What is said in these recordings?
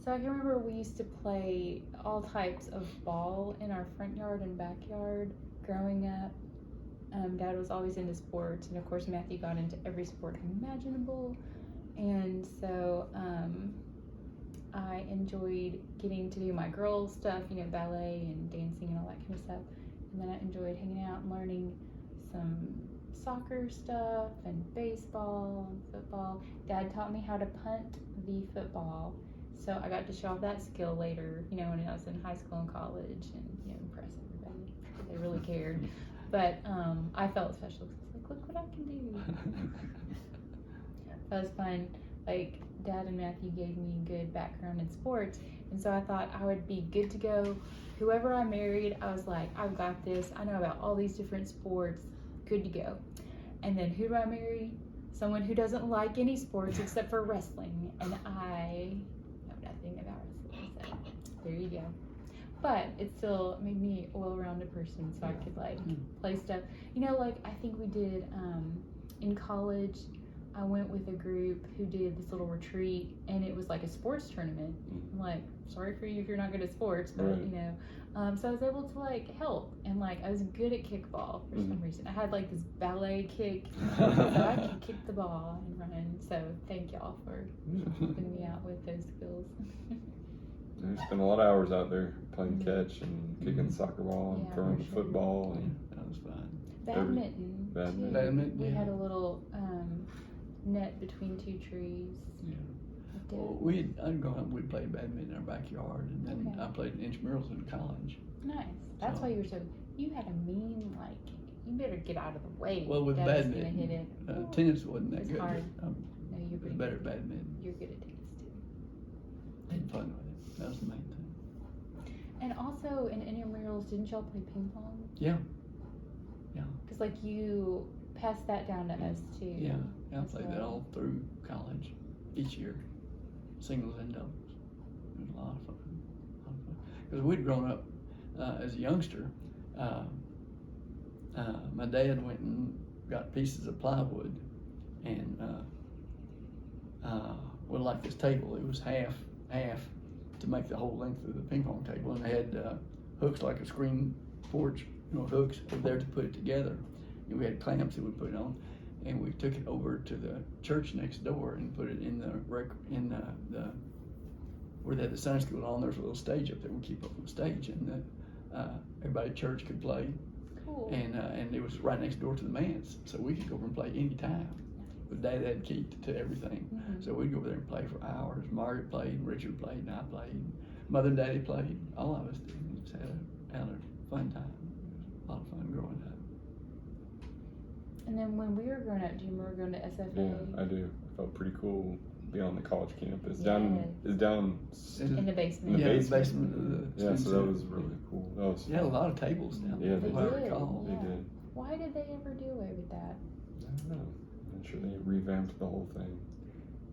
So I can remember we used to play all types of ball in our front yard and backyard growing up. Dad was always into sports, and of course Matthew got into every sport imaginable. And so I enjoyed getting to do my girl stuff, ballet and dancing and all that kind of stuff. And then I enjoyed hanging out and learning some soccer stuff and baseball and football. Dad taught me how to punt the football. So I got to show off that skill later, when I was in high school and college, and impress everybody. They really cared. But I felt special because I was like, look what I can do. That was fun. Like, Dad and Matthew gave me good background in sports, and so I thought I would be good to go. Whoever I married, I was like, I've got this. I know about all these different sports. Good to go. And then who do I marry? Someone who doesn't like any sports except for wrestling, and I know nothing about wrestling, so there you go. But it still made me a well-rounded person, so I could play stuff. I think we did in college. I went with a group who did this little retreat, and it was like a sports tournament. I'm like, sorry for you if you're not good at sports, but so I was able to help, and I was good at kickball for some reason. I had this ballet kick, so I could kick the ball and run. So thank y'all for helping me out with those skills. I spent a lot of hours out there playing catch and kicking the soccer ball and throwing the football. And that was fun. Badminton. We had a little net between two trees. Yeah. Well, I'd grown up, we played badminton in our backyard, and then I played intramurals in college. Nice. That's why you had a mean, you better get out of the way. Well, with badminton, hit it. Tennis wasn't that good. Hard. No, you're was better at badminton. You're good at tennis too. Had fun with it. That was the main thing. And also in intramurals, didn't y'all play ping pong? Yeah. Because you passed that down to us too. Yeah, I played that all through college, each year, singles and doubles. It was a lot of fun. Because we'd grown up as a youngster. My dad went and got pieces of plywood, and like this table, it was half to make the whole length of the ping pong table, and they had hooks like a screen porch, hooks there to put it together. And we had clamps that we put it on, and we took it over to the church next door and put it in the where they had the Sunday school on. There's a little stage up there. We keep up on the stage, and everybody at church could play. Cool. And it was right next door to the manse, so we could go over and play any time. But Dad had key to everything, so we'd go over there and play for hours. Margaret played, Richard played, and I played. Mother and Daddy played. All of us did. We just had a fun time. It was a lot of fun growing up. And then when we were growing up, do you remember going to SFA? Yeah, I do. I felt pretty cool being on the college campus. Down in the basement. In the basement of the so that was really cool. That was had a lot of tables down there. Yeah, they did. They did. Why did they ever do away with that? I don't know. I'm sure they revamped the whole thing.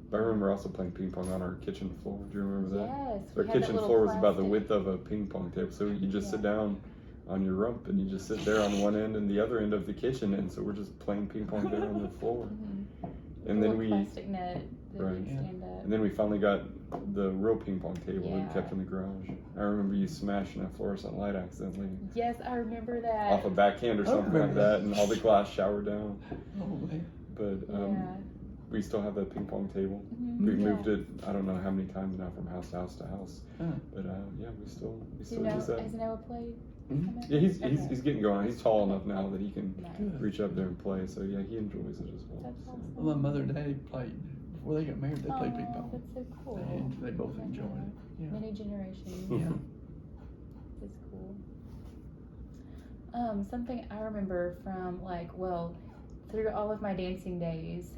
But I remember also playing ping pong on our kitchen floor. Do you remember that? Yes. So our kitchen floor was about the width of a ping pong table. So you just sit down on your rump, and you just sit there on one end and the other end of the kitchen, and so we're just playing ping pong there on the floor. And then we plastic net that would stand up. And then we finally got the real ping pong table that we kept in the garage. I remember you smashing a fluorescent light accidentally. Yes, I remember that. Off a backhand or something like that, and all the glass showered down. Oh man. But we still have that ping pong table. We've moved it, I don't know how many times now, from house to house to house. But we still use that. Has Noah played? Yeah, he's getting going. He's tall enough now that he can reach up there and play. So yeah, he enjoys it as well. That's awesome. Well, my mother and daddy played before they got married. They played ping pong. That's so cool. They both enjoyed it. Yeah. Many generations. Yeah. That's cool. Something I remember from through all of my dancing days,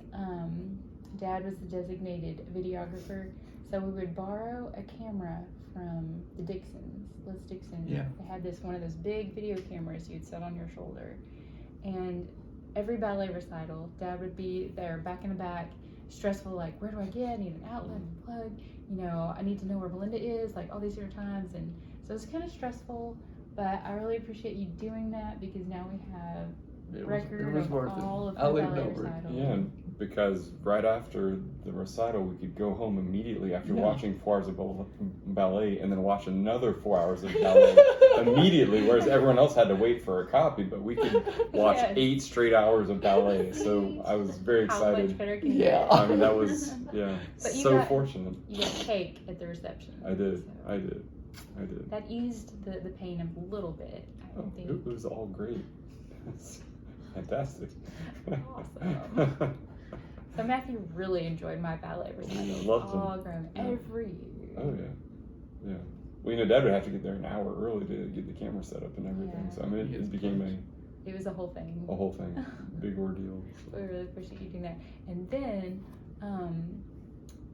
Dad was the designated videographer, so we would borrow a camera from the Dixons, Liz Dixon. Yeah. They had one of those big video cameras you'd set on your shoulder, and every ballet recital, Dad would be there back in the back, stressful, where do I get? I need an outlet and plug. I need to know where Belinda is, all these different times, and so it's kind of stressful. But I really appreciate you doing that, because now we have record of all of the ballet recitals. Yeah, and because right after the recital, we could go home immediately after Yeah. watching 4 hours of ballet, and then watch another 4 hours of ballet immediately, whereas everyone else had to wait for a copy, but we could watch Yes. 8 straight hours of ballet. So I was very How much excited. better can you Yeah. get? I mean, that was, yeah, But you so got- fortunate. You got cake at the reception. I did. so I did. That eased the pain a little bit, I Oh, think. it was all great. It's fantastic. Awesome. So Matthew really enjoyed my ballet recitals Loved them. all grown Yeah. every year. Oh yeah, yeah. Well, Dad would have to get there an hour early to get the camera set up and everything. Yeah. So I mean, it became It was a whole thing. a whole thing, big ordeal. So. We really appreciate you doing that. And then,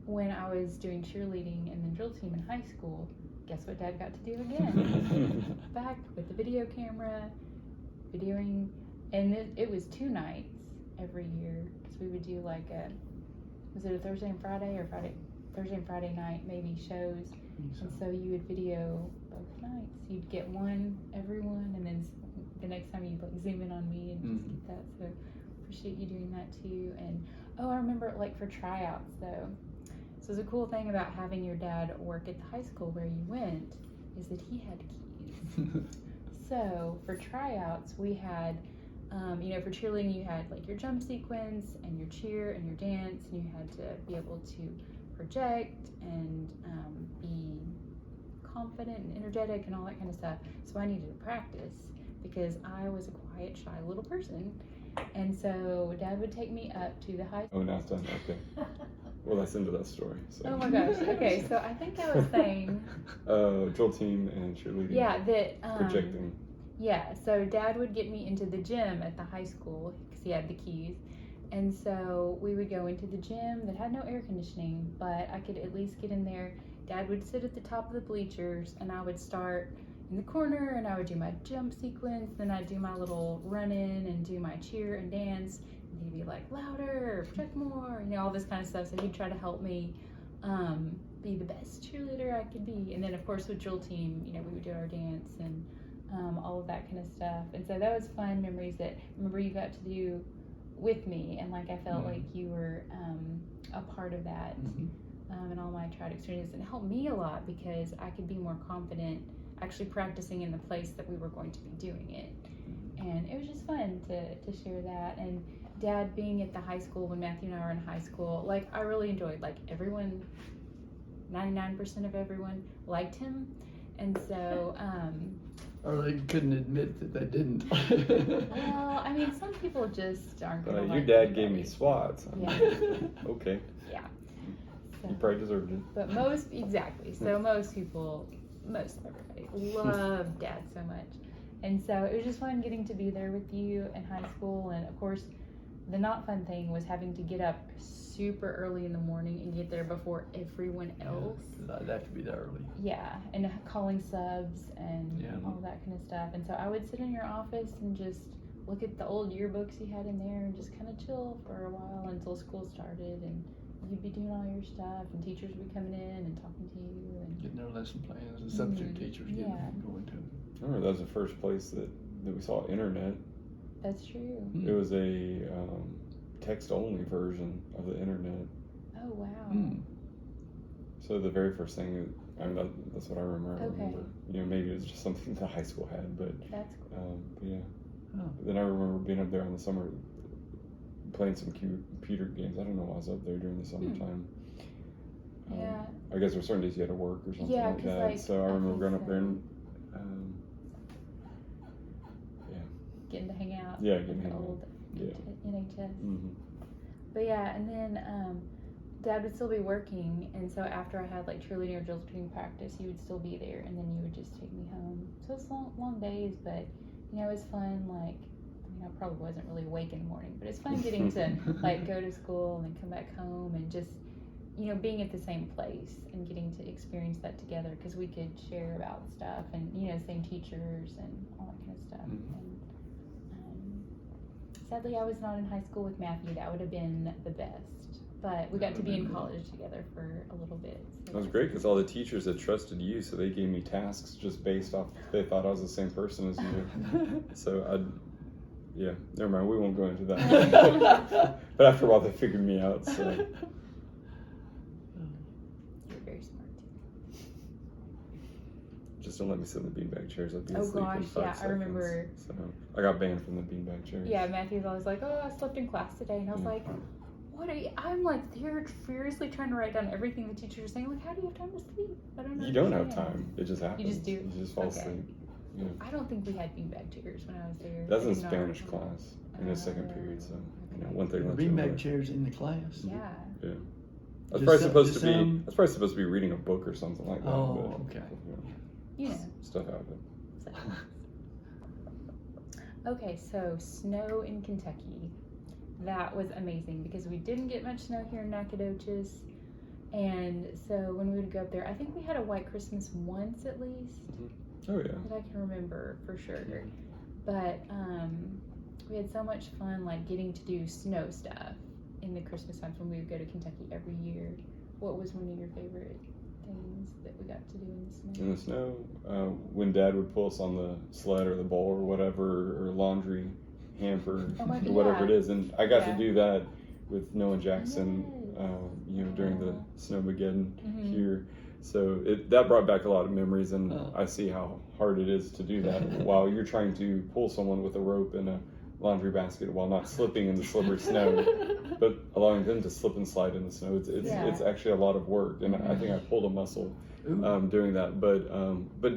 when I was doing cheerleading and the drill team in high school, guess what Dad got to do again? Back with the video camera, videoing, and it was 2 nights every year, because we would do like was it a Thursday and Friday, or Thursday and Friday night maybe shows, and so you would video both nights. You'd get every one, and then the next time you'd like zoom in on me and just get that. So appreciate you doing that too. And I remember like for tryouts though. So the cool thing about having your dad work at the high school where you went is that he had keys. So for tryouts, we had, for cheerleading, you had like your jump sequence and your cheer and your dance, and you had to be able to project and be confident and energetic and all that kind of stuff. So I needed to practice because I was a quiet, shy little person. And so Dad would take me up to the high school. Oh, now it's done. Okay. Well, that's into that story. So. Oh my gosh. Okay, so I think I was saying. Drill team and cheerleading. Yeah, that. Projecting. Yeah, so Dad would get me into the gym at the high school because he had the keys. And so we would go into the gym that had no air conditioning, but I could at least get in there. Dad would sit at the top of the bleachers, and I would start in the corner, and I would do my jump sequence, then I'd do my little run in and do my cheer and dance. And he'd be like, louder, project more, all this kind of stuff. So he'd try to help me be the best cheerleader I could be. And then, of course, with drill team, we would do our dance and all of that kind of stuff. And so that was fun memories that remember you got to do with me, and like I felt like you were a part of that and all my tried experiences, and it helped me a lot because I could be more confident actually practicing in the place that we were going to be doing it. And it was just fun to share that. And Dad being at the high school when Matthew and I were in high school, like I really enjoyed, like everyone, 99% of everyone liked him. And so or they couldn't admit that they didn't. well, I mean, some people just aren't gonna Your like dad gave me everybody. swats. Yeah. Okay. Yeah. You So, probably deserved it. but exactly. So most everybody loved Dad so much. And so it was just fun getting to be there with you in high school. And of course, the not fun thing was having to get up super early in the morning and get there before everyone else. I'd have to be there early. Yeah, and calling subs and Yeah. all that kind of stuff. And so I would sit in your office and just look at the old yearbooks you had in there and just kind of chill for a while until school started, and you'd be doing all your stuff, and teachers would be coming in and talking to you. And Getting their lesson plans, the substitute teachers going to them. I remember that was the first place that we saw internet. that's true. It was a text-only version of the internet. Oh, wow. So the very first thing, that's what I remember. Okay. I remember. Maybe it was just something the high school had, but That's cool. but yeah. Oh. Then I remember being up there in the summer, playing some computer games. I don't know why I was up there during the summertime. Yeah. I guess there were certain days you had to work or something Yeah, like 'cause, that. like, So I I remember think going up there so. and Getting to hang out. Yeah, with getting to the hang out. old Yeah. NHS. Mm-hmm. But yeah, and then Dad would still be working, and so after I had like cheerleading or drill team practice, he would still be there, and then you would just take me home. So it's long days, but it was fun. Like, I probably wasn't really awake in the morning, but it's fun getting to like go to school and then come back home and just being at the same place and getting to experience that together, because we could share about stuff and same teachers and all that kind of stuff. And sadly, I was not in high school with Matthew. That would have been the best. But we got to be in college together for a little bit. So That was great because all the teachers had trusted you, so they gave me tasks just based off they thought I was the same person as you. So Yeah, never mind. We won't go into that. But after a while, they figured me out. So You're very smart. just don't let me sit in the beanbag chairs. I'd be Oh asleep gosh, in 5 yeah, seconds. I remember. So I got banned from the beanbag chairs. Yeah, Matthew's always like, "Oh, I slept in class today," and I was like, "What are you?" I'm like, they're furiously trying to write down everything the teachers are saying. Like, how do you have time to sleep? I don't know. You don't have time. It just happens. You just do? You just fall Okay. asleep. Yeah. I don't think we had beanbag chairs when I was there. That's I in did not Spanish remember. class in the second period. So you know, Okay. one thing led to Beanbag another. chairs in the class. Yeah. Yeah. I was Just probably some- supposed just to be. some- I was probably supposed to be reading a book or something like that. Oh, but, okay. you know, You know. stuff happened. So. Okay, so snow in Kentucky. That was amazing because we didn't get much snow here in Nacogdoches. And so when we would go up there, I think we had a white Christmas once at least Oh yeah. that I can remember for sure. But we had so much fun like getting to do snow stuff in the Christmas times when we would go to Kentucky every year. What was one of your favorite things that we got to do in the snow? In the snow, when Dad would pull us on the sled or the bowl or whatever, or laundry hamper, Oh my or God, whatever yeah. it is, and I got Yeah. to do that with Noah Jackson, Yes. you know, during the Snowmageddon Mhm. here. So that brought back a lot of memories, and Oh. I see how hard it is to do that while you're trying to pull someone with a rope in a laundry basket while not slipping in the slippery snow, but allowing them to slip and slide in the snow. Yeah. It's actually a lot of work, and I think I pulled a muscle Ooh. doing that. But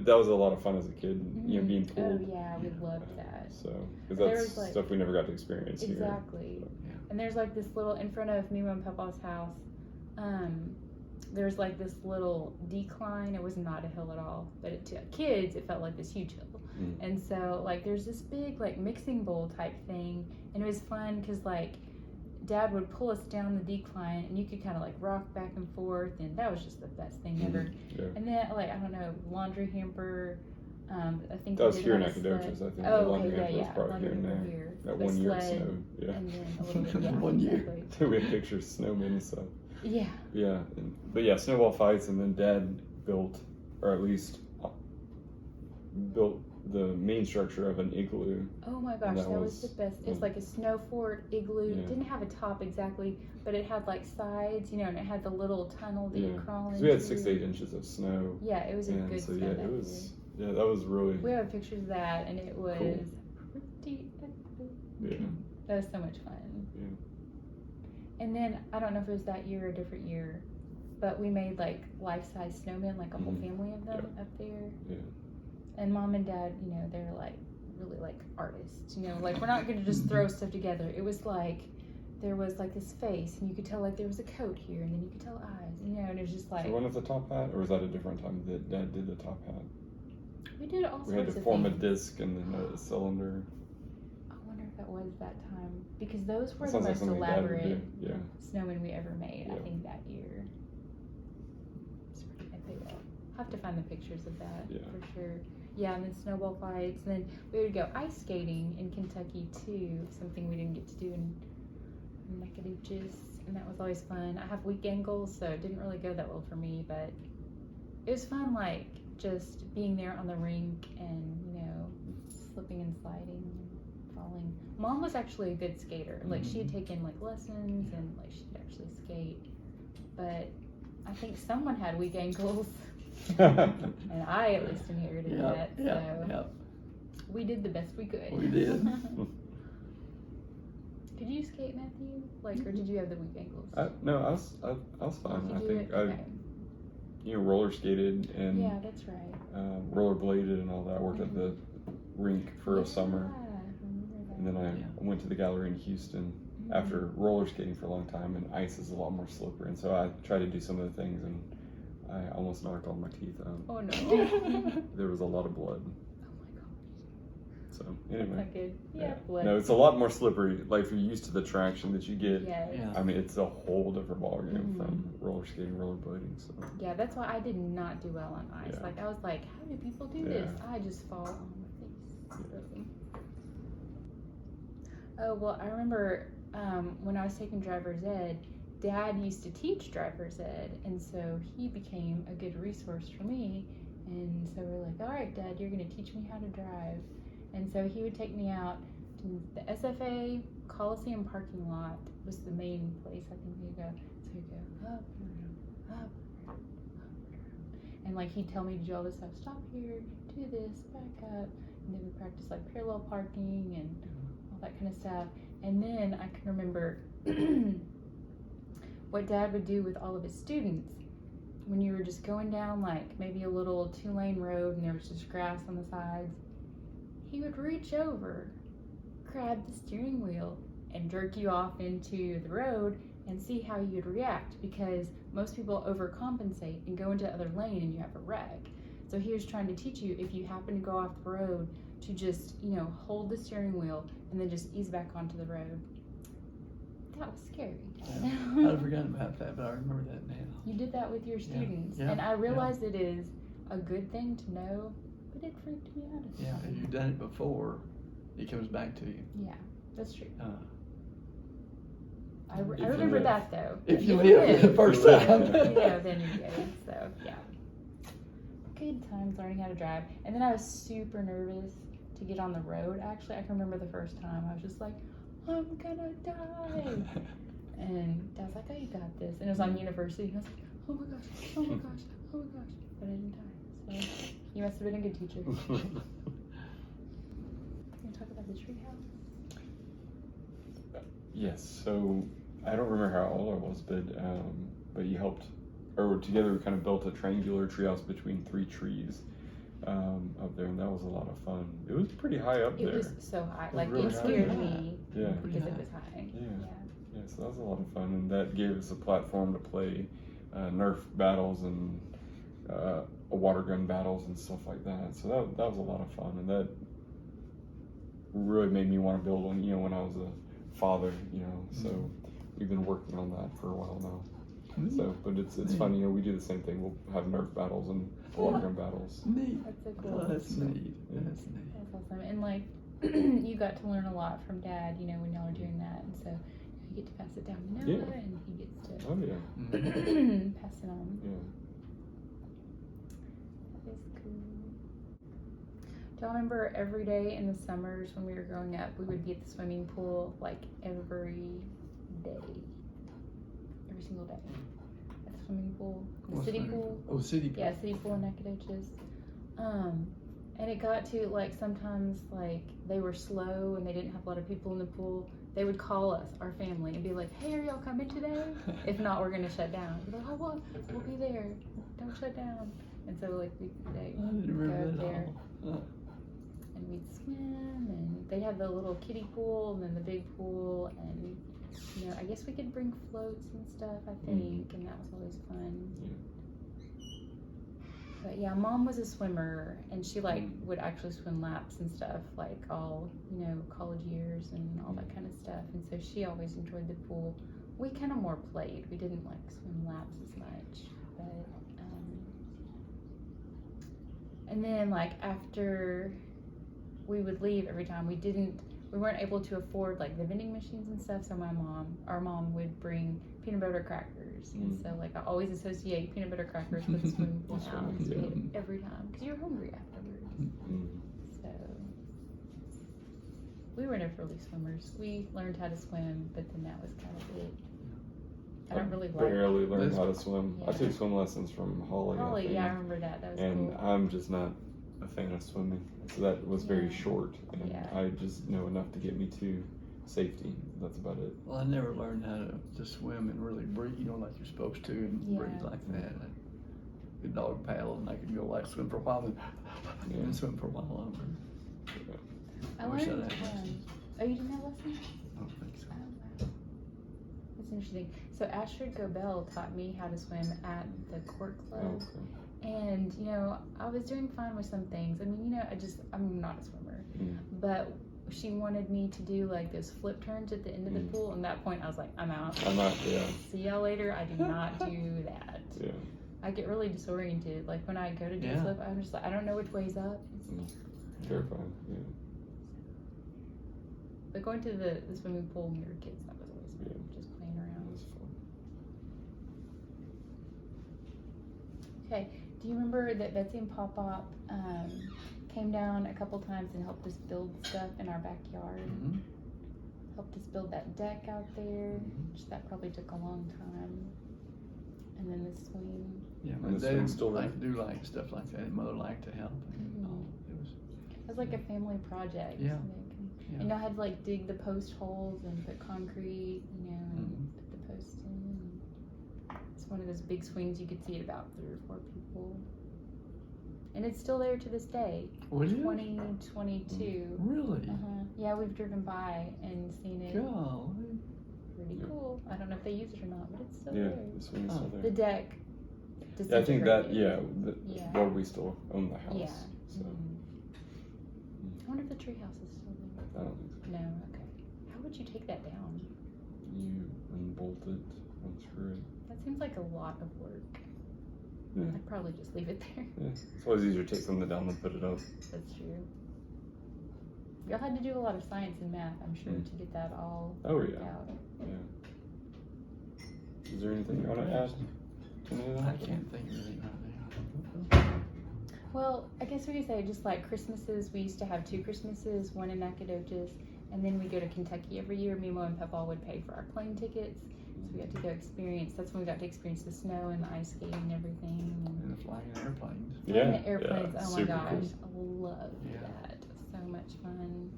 that was a lot of fun as a kid, you know, being Oh pulled. yeah, we loved that. So because There that's was, like- stuff we never got to experience Exactly. here. Yeah. And there's like this little, in front of me and Papa's house, there's like this little decline. It was not a hill at all, but to kids, it felt like this huge hill. Mm. And so like there's this big like mixing bowl type thing, and it was fun because like Dad would pull us down the decline, and you could kind of like rock back and forth, and that was just the best thing ever. Yeah. And then like I don't know, laundry hamper. I think That we was did here in on a sled. Nacogdoches, I think. Oh, The laundry okay, yeah, hamper was yeah. probably Laundry here and hamper there. here. That The 1 year it sled, snowed. Yeah. And then a little bit, yeah. 1 year. Exactly. We had pictures, snowmen and stuff. Yeah. Yeah, but yeah, snowball fights, and then Dad built, or at least built the main structure of an igloo. Oh my gosh, And that was the best. It's like a snow fort igloo. Yeah. It didn't have a top exactly, but it had like sides, you know, and it had the little tunnel that Yeah, you crawl because into. we had 6 to 8 inches of snow. Yeah, it was a And good so snow yeah, that it was. year. Yeah, that was really. We have pictures of that, and it was Cool. pretty. Yeah. That was so much fun. Yeah. And then I don't know if it was that year or a different year, but we made like life-size snowmen, like a whole Mhm. family of them up there. Yeah. And Mom and Dad, you know, they're like really like artists, you know, like we're not gonna just throw stuff together. It was like there was like this face, and you could tell like there was a coat here, and then you could tell eyes, you know, and it was just like So one of the top hat, or was that a different time that Dad did the top hat? we did all sorts We had of to form things. a disc and then a cylinder. I wonder if that was that time because those were That the sounds like most something Dad would elaborate do. Yeah. snowmen we ever made. I Yeah. think that year. It's pretty epic. I'll have to find the pictures of that Yeah. for sure. Yeah, and then snowball fights, and then we would go ice skating in Kentucky too. Something we didn't get to do in Nacogdoches, and that was always fun. I have weak ankles, so it didn't really go that well for me, but it was fun. Like just being there on the rink and you know slipping and sliding and falling. Mom was actually a good skater. Like she had taken like lessons and like she could actually skate, but I think someone had weak ankles. And I at least inherited that, so we did the best we could. We did. Did you skate, Matthew? Like, or did you have the weak ankles? No, I was fine. Did I you think do it? Okay. I roller skated and Yeah, that's right. rollerbladed and all that. I worked at the rink for a summer, Yeah, I remember that. and then I went to the gallery in Houston after roller skating for a long time. And ice is a lot more slippery, and so I tried to do some of the things, and I almost knocked all my teeth out. Oh no. There was a lot of blood. Oh my gosh. So That's anyway, not good. Yeah, blood. no, it's a lot more slippery. Like if you're used to the traction that you get. Yes. Yeah. I mean, it's a whole different ballgame Mhm. from roller skating, rollerblading. So Yeah, that's why I did not do well on ice. Yeah. Like I was like, how do people do Yeah. this? I just fall on my face. Really. Oh well, I remember when I was taking driver's ed, Dad used to teach driver's ed, and so he became a good resource for me. And so we're like, all right, Dad, you're gonna teach me how to drive. And so he would take me out to The SFA Coliseum parking lot was the main place I think we go. So we go up and around, up and around, up and around. And like he'd tell me to do all this stuff. Stop here, do this, back up. And then we practice like parallel parking and all that kind of stuff. And then I can remember what Dad would do with all of his students when you were just going down like maybe a little 2-lane road and there was just grass on the sides. He would reach over, grab the steering wheel, and jerk you off into the road and see how you'd react, because most people overcompensate and go into the other lane and you have a wreck. So he was trying to teach you, if you happen to go off the road, to just, hold the steering wheel and then just ease back onto the road. That was scary. Yeah. I'd forgotten about that, but I remember that now. You did that with your students. Yeah. And I realized it is a good thing to know, but it freaked me out. Yeah, if you've done it before, it comes back to you. Yeah, that's true. I you remember live. that though. If you live the first time. Then you're good. So, yeah. Good times learning how to drive. And then I was super nervous to get on the road. Actually, I can remember the first time. I was just like, I'm gonna die. And Dad's like, oh, you got this. And it was on university. And I was like, oh my gosh, oh my gosh, oh my gosh. But I didn't die. So you must have been a good teacher. You want to talk about the treehouse? Yes, so I don't remember how old I was, but he helped, or together we kind of built a triangular treehouse between 3 trees up there, and that was a lot of fun. It was pretty high up there. It was so high. was Like, really it high. scared me Yeah. because it was high. Yeah, so that was a lot of fun, and that gave us a platform to play Nerf battles and water gun battles and stuff like that. So that was a lot of fun, and that really made me want to build one, when I was a father, so we've been working on that for a while now. So, but it's fun, we do the same thing. We'll have Nerf battles and water gun battles. Neat. That's so cool. Oh, that's neat. Yeah. That's neat. That's awesome. And like, you got to learn a lot from Dad, when y'all are doing that. And so you get to pass it down to Noah, Yeah. and he gets to Oh yeah. pass it on. Yeah. That is cool. Do y'all remember every day in the summers when we were growing up, we would be at the swimming pool like every day? Every single day. At the swimming pool. The What's city that? pool. Oh, city pool. Yeah, city pool in Nacogdoches. And it got to like sometimes like they were slow and they didn't have a lot of people in the pool. They would call us, our family, and be like, "Hey, are y'all coming today? If not, we're gonna shut down." We're like, "Oh, well, we'll be there. Don't shut down." And so like we I didn't remember go up that there at all. and we'd swim, and they had the little kiddie pool and then the big pool, and I guess we could bring floats and stuff, I think, and that was always fun. But yeah, Mom was a swimmer, and she would actually swim laps and stuff, like all, college years and all that kind of stuff. And so she always enjoyed the pool. We kind of more played. We didn't like swim laps as much. But, and then like after we would leave every time, we weren't able to afford like the vending machines and stuff. So our mom would bring peanut butter crackers. And so like I always associate peanut butter crackers with the swimming pool now. Because we ate it every time. Because you're hungry afterwards. So we were never really swimmers. We learned how to swim, but then that was kind of it. I don't really like barely learned how to swim. Yeah. I took swim lessons from Holly. I think. Yeah, I remember that. That was and cool. I'm just not a fan of swimming, so that was very Yeah. short, and Yeah. I just know enough to get me to safety. That's about it. Well, I never learned how to swim and really breathe, like you're supposed to, and breathe like that. A dog paddle, and I could go like swim for a while, and then swim for a while longer. I wish learned. I'd had lessons. Oh, you didn't have lessons? I don't think so. Oh, wow. That's interesting. So Astrid Gobel taught me how to swim at the court club. And, I was doing fine with some things. I mean, I'm not a swimmer. But she wanted me to do like those flip turns at the end of the pool. And at that point, I was like, I'm out. Yeah. See y'all later. I do not do that. Yeah. I get really disoriented. Like when I go to do a flip, I'm just like, I don't know which way's up. Terrifying. Yeah. But going to the swimming pool when we were kids, that was always fun. Just playing around. That was fun. Okay. Do you remember that Betsy and Pop Pop came down a couple times and helped us build stuff in our backyard. Mm-hmm. Helped us build that deck out there, which that probably took a long time. And then the swing. Yeah, And my the dad swing's still there? like stuff like that. And mother liked to help. And all. It was like a family project. Yeah. Yeah. And y'all had to like dig the post holes and put concrete, and put the posts in. It's one of those big swings you could see it about 3 or 4 people. And it's still there to this day. What is it? 2022. Really? Yeah, we've driven by and seen it. Golly. Pretty cool. I don't know if they use it or not, but it's still Yeah, there. the swing's still The there. deck. Yeah, I think that, disintegrated. well, we still own the house. Yeah. So, I wonder if the tree house is still there. I don't think so. No, okay. How would you take that down? You unbolt it, unscrew it. That seems like a lot of work. Yeah. I'd probably just leave it there. Yeah. It's always easier to take something down than put it up. That's true. Y'all had to do a lot of science and math, I'm sure, to get that all Oh, worked yeah. out. Yeah. Is there anything you want to add to any of that? I can't think of anything right now. Well, I guess we could say just like Christmases, we used to have 2 Christmases, one in Nacogdoches, and then we go to Kentucky every year. Me, Mom, and Papa would pay for our plane tickets, so we got to go experience. That's when we got to experience the snow and the ice skating and everything. And the flying airplanes. And Yeah. the airplanes, Yeah. oh my Super gosh, cool. I love Yeah. that. So much fun.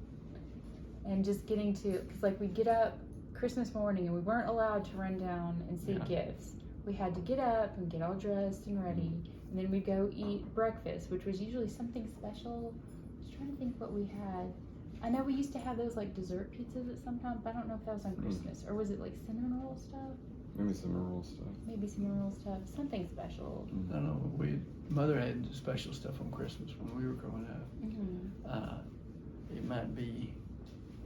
And just getting to, because like we'd get up Christmas morning and we weren't allowed to run down and see Yeah. gifts. We had to get up and get all dressed and ready. And then we'd go eat breakfast, which was usually something special. I was trying to think what we had. I know we used to have those like dessert pizzas at some time, but I don't know if that was on Christmas. Or was it like cinnamon roll stuff? Maybe some rural stuff. Maybe cinnamon roll stuff. Something special. I don't know. Mother had special stuff on Christmas when we were growing up. It might be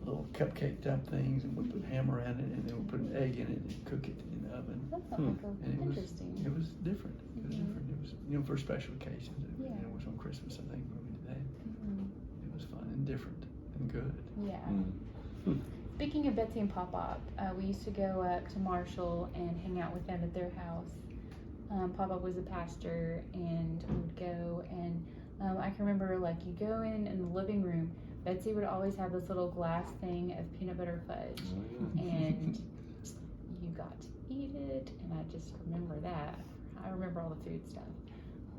little cupcake type things, and we put ham around it, and then we put an egg in it and cook it in the oven. That sounds like And interesting. It was different. It was different. It was for special occasions. Yeah. It was on Christmas, I think, when we did that. Mhm. It was fun and different and good. Yeah. Speaking of Betsy and Pop-Up, we used to go up to Marshall and hang out with them at their house. Pop-Up was a pastor, and we would go, and I can remember, like, you go in the living room, Betsy would always have this little glass thing of peanut butter fudge, and you got to eat it, and I just remember that. I remember all the food stuff.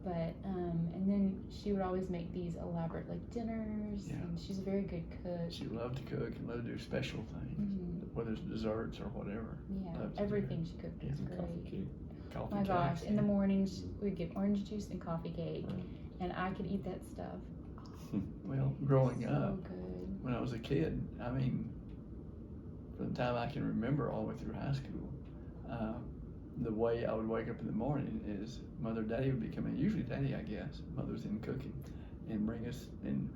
But, and then she would always make these elaborate, like, dinners, Yeah. and she's a very good cook. She loved to cook and loved to do special things, whether it's desserts or whatever. Yeah, Loved to do everything it. she cooked Yeah. was Coffee great. cake. Coffee My gosh, cakes, in the yeah. mornings we'd get orange juice and coffee cake, Right. and I could eat that stuff. Well, growing So up, good. when I was a kid, I mean, from the time I can remember all the way through high school, the way I would wake up in the morning is Mother and Daddy would be coming, usually Daddy, I guess, Mother's in cooking, and bring us, and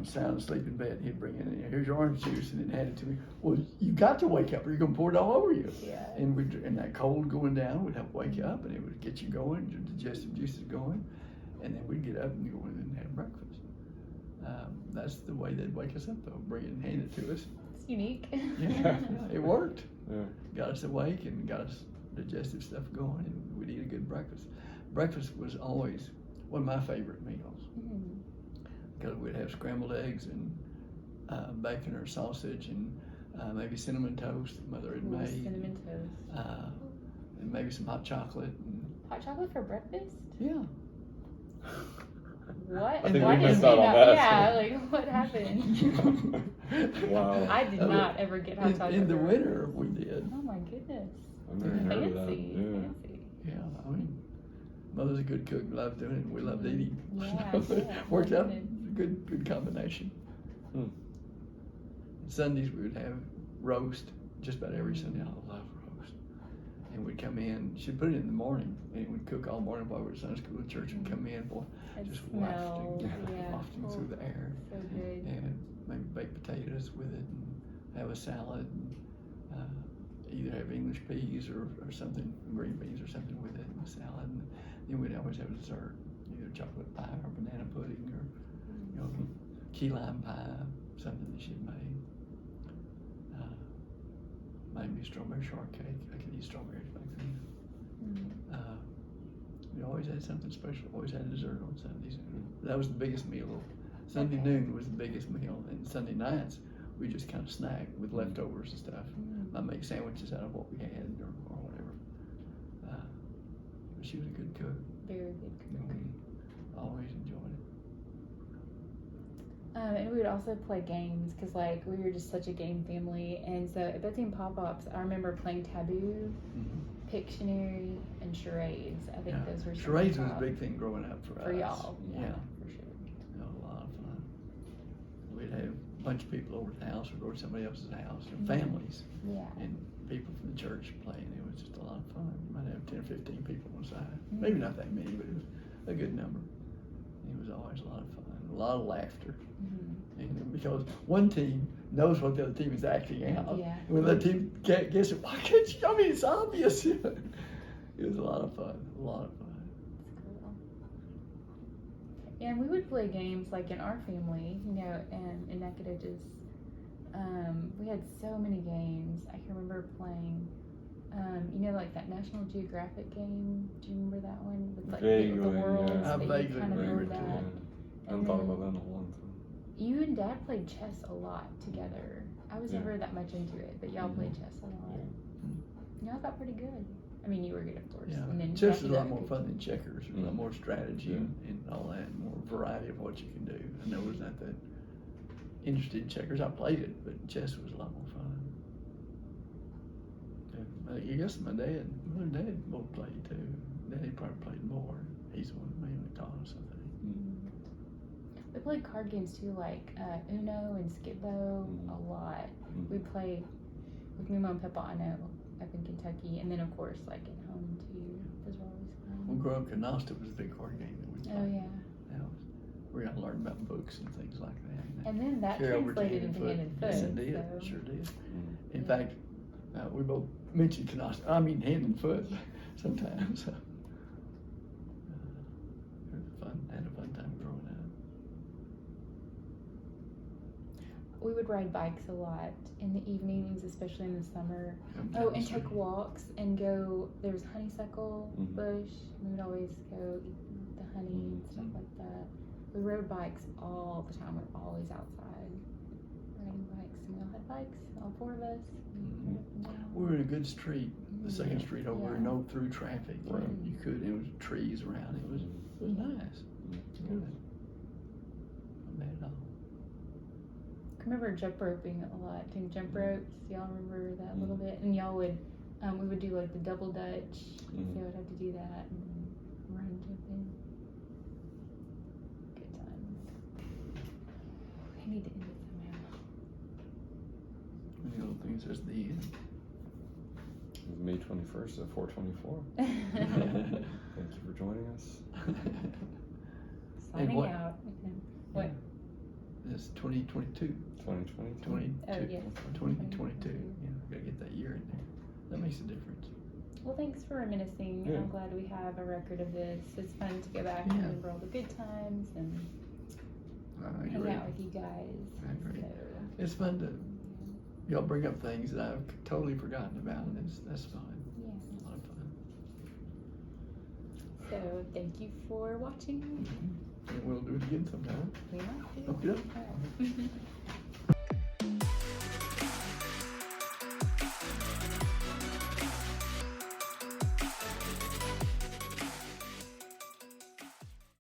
sound asleep in bed, he'd bring in, here's your orange juice, and then hand it to me. Well, you got to wake up or you're going to pour it all over you. Yeah. And that cold going down would help wake you up, and it would get you going, your digestive juices going, and then we'd get up and go in and have breakfast. That's the way they'd wake us up, though, bring it and hand it to us. It's unique. Yeah, it worked. Yeah. Got us awake and got us digestive stuff going, and we'd eat a good breakfast. Breakfast was always one of my favorite meals, because we'd have scrambled eggs and bacon or sausage and maybe cinnamon toast that Mother had made. Cinnamon toast. And maybe some hot chocolate. And, Hot chocolate for breakfast? yeah. What? I think Why we did missed we out on not? that. Yeah, like what happened? Wow. I did not ever get hot chocolate. In the for winter, breakfast. we did. Oh my goodness. I've never heard of that. Fancy. Yeah. Fancy. Yeah, I mean, Mother's a good cook, loved doing it, and we loved eating. Yeah, So it yeah, worked out goodness. good combination. Hmm. Sundays we would have roast just about every Sunday. I love roast. And we'd come in, she'd put it in the morning, and we'd cook all morning while we were at Sunday school at church, and come in, boy, That just smell, wafting, yeah. wafting Oh, through the air. So good. And maybe baked potatoes with it, and have a salad, and either have English peas or something, green beans or something with it, and a salad. And then we'd always have a dessert, either chocolate pie or banana pudding or, key lime pie, something that she'd made. Maybe strawberry shortcake. I could eat strawberries back then. We always had something special, always had dessert on Sundays. That was the biggest meal Sunday Okay. noon was the biggest meal, and Sunday nights we just kind of snacked with leftovers and stuff. I make sandwiches out of what we had or whatever. But she was a good cook. Very good cook. Always enjoyed it. And we would also play games because, like, we were just such a game family. And so at Betsy and Pop-Ups, I remember playing Taboo, Pictionary, and Charades. I think those were some Charades of was the a big thing growing up for for us. y'all. Yeah. For sure. That was a lot of fun. We'd have a bunch of people over at the house or go to somebody else's house, families, Yeah. and people from the church playing. It was just a lot of fun. You might have 10 or 15 people on side. Maybe not that many, but it was a good number. It was always a lot of fun. A lot of laughter. And because one team knows what the other team is acting out. Yeah. And when the other team can't guess it, why can't you? I mean, it's obvious. It was a lot of fun. A lot of fun. That's cool. Yeah, and we would play games like in our family, you know, and in Nacogdoches. We had so many games. I can remember playing, you know, like that National Geographic game. Do you remember that one? With like the Vaguely, worlds. yeah. I that you vaguely kind of remember know it, that. I haven't thought about that in a long time. You and Dad played chess a lot together. I was Yeah. never that much into it, but y'all played chess a lot. Y'all got pretty good. I mean, you were good, of course. Yeah. And then Chess is Jackie a lot got more good. fun than checkers. There's a lot more strategy Yeah. and all that, more variety of what you can do. I know I was not that interested in checkers. I played it, but chess was a lot more fun. I guess my dad both played too. Daddy probably played more. He's the one who mainly taught us, I think. We played card games too, like Uno and Skip-Bo a lot. We played with my mom and Papa, I know, up in Kentucky, and then of course like at home too. Those were always When fun. growing up, Canasta was a big card game that we played. Oh yeah. That was, we got to learn about books and things like that. And then that Carry over to translated into Hand and Foot. Yes, it did. So. It sure did. In Yeah. fact, we both mentioned Canasta. I mean, Hand and Foot sometimes. It was fun. I had a fun time growing up. We would ride bikes a lot in the evenings, especially in the summer. Come Oh, down the and take street. walks and go. There was honeysuckle bush. We would always go eat the honey and stuff like that. We rode bikes all the time. We were always outside riding bikes. And we all had bikes, all four of us. We were in a good street, the second street over, Yeah. no through traffic. Right. You could. It was trees around. It was nice. Good. Not bad at all. I remember jump roping a lot. Doing jump ropes. Y'all remember that a little bit? And y'all would, we would do like the double dutch. So I would have to do that and then run jumping. Good times. I need to end it somehow. Many little things as the end. It was May 21st at 4:24. Thank you for joining us. Signing what- out. What? It's 2022. 2020. Oh, yes. 2022. Yeah, gotta get that year in there. That makes a difference. Well, thanks for reminiscing. Yeah. I'm glad we have a record of this. It's fun to go back and Yeah. remember all the good times and I hang agree. out with you guys. I agree. So, It's fun to y'all bring up things that I've totally forgotten about, and that's fun. yeah. A lot of fun. So thank you for watching. And we'll do it again sometime. We might do. Okay. All right.